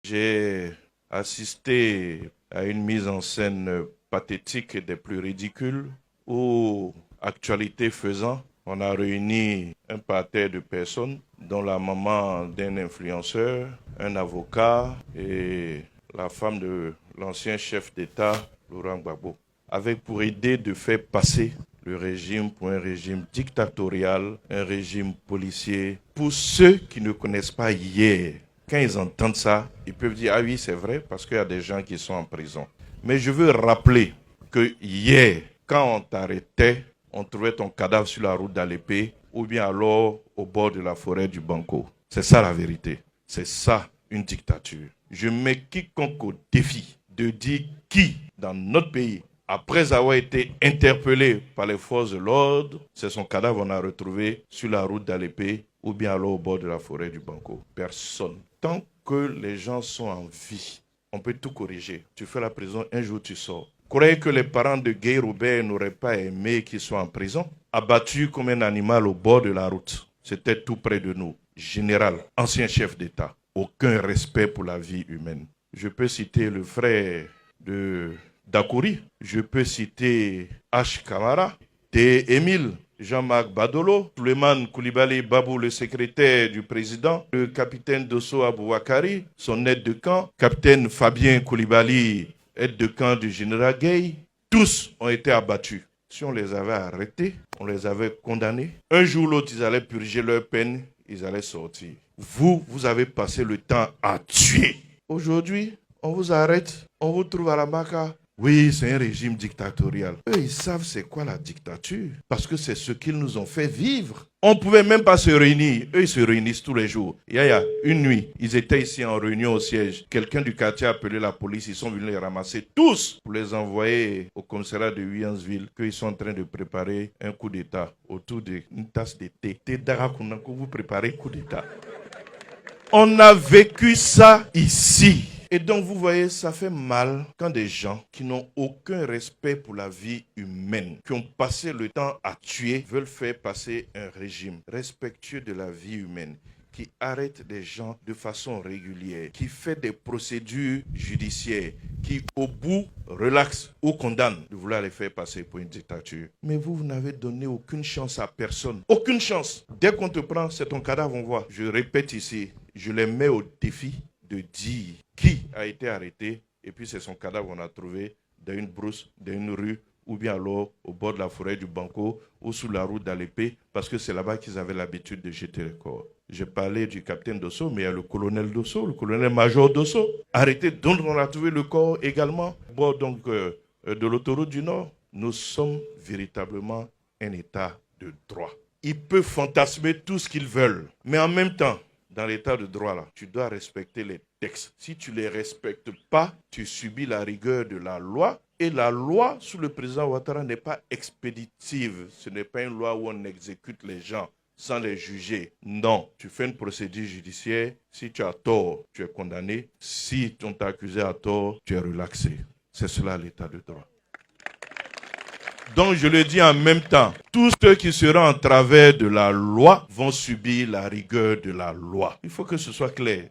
J'ai assisté à une mise en scène pathétique et des plus ridicules où, actualité faisant, on a réuni un parterre de personnes, dont la maman d'un influenceur, un avocat et la femme de l'ancien chef d'État, Laurent Gbagbo, avec pour idée de faire passer le régime pour un régime dictatorial, un régime policier. Pour ceux qui ne connaissent pas hier, quand ils entendent ça, ils peuvent dire « Ah oui, c'est vrai, parce qu'il y a des gens qui sont en prison. » Mais je veux rappeler que hier, quand on t'arrêtait, on trouvait ton cadavre sur la route d'Alépé ou bien alors au bord de la forêt du Banco. C'est ça la vérité. C'est ça une dictature. Je mets quiconque au défi de dire qui, dans notre pays, après avoir été interpellé par les forces de l'ordre, c'est son cadavre qu'on a retrouvé sur la route d'Alépé ou bien alors au bord de la forêt du Banco. Personne. Tant que les gens sont en vie, on peut tout corriger. Tu fais la prison, un jour tu sors. Croyez que les parents de Guy Robert n'auraient pas aimé qu'il soit en prison, abattu comme un animal au bord de la route. C'était tout près de nous. Général, ancien chef d'État. Aucun respect pour la vie humaine. Je peux citer le frère de Dakouri. Je peux citer H. Kamara, T. Émile, Jean-Marc Badolo, Suleiman Koulibaly Babou, le secrétaire du président, le capitaine Dosso Aboubakari, son aide de camp, capitaine Fabien Koulibaly, aide de camp du général Gueye. Tous ont été abattus. Si on les avait arrêtés, on les avait condamnés, un jour ou l'autre, ils allaient purger leur peine, ils allaient sortir. Vous avez passé le temps à tuer. Aujourd'hui, on vous arrête, on vous trouve à la Maca. Oui, c'est un régime dictatorial. Eux, ils savent c'est quoi la dictature. Parce que c'est ce qu'ils nous ont fait vivre. On ne pouvait même pas se réunir. Eux, ils se réunissent tous les jours. Il y a une nuit, ils étaient ici en réunion au siège. Quelqu'un du quartier a appelé la police. Ils sont venus les ramasser tous pour les envoyer au commissariat de Huyansville, qu'ils sont en train de préparer un coup d'État autour d'une tasse de thé. Thé d'Arakouna, que vous préparez un coup d'État. On a vécu ça ici. Et donc, vous voyez, ça fait mal quand des gens qui n'ont aucun respect pour la vie humaine, qui ont passé le temps à tuer, veulent faire passer un régime respectueux de la vie humaine, qui arrête des gens de façon régulière, qui fait des procédures judiciaires, qui au bout relaxe ou condamne de vouloir les faire passer pour une dictature. Mais vous n'avez donné aucune chance à personne. Aucune chance. Dès qu'on te prend, c'est ton cadavre, on voit. Je répète ici, je les mets au défi de dire qui a été arrêté et puis c'est son cadavre qu'on a trouvé dans une brousse, dans une rue ou bien alors au bord de la forêt du Banco ou sous la route d'Alépé parce que c'est là-bas qu'ils avaient l'habitude de jeter les corps. J'ai parlé du capitaine Dosso, mais il y a le colonel Dosso, le colonel-major Dosso, arrêté, dont on a trouvé le corps également au bord donc, de l'autoroute du Nord. Nous sommes véritablement un état de droit. Ils peuvent fantasmer tout ce qu'ils veulent, mais en même temps, dans l'état de droit, là, tu dois respecter les textes. Si tu ne les respectes pas, tu subis la rigueur de la loi. Et la loi sous le président Ouattara n'est pas expéditive. Ce n'est pas une loi où on exécute les gens sans les juger. Non, tu fais une procédure judiciaire. Si tu as tort, tu es condamné. Si on t'a accusé à tort, tu es relaxé. C'est cela l'état de droit. Donc je le dis en même temps, tous ceux qui seront en travers de la loi vont subir la rigueur de la loi. Il faut que ce soit clair.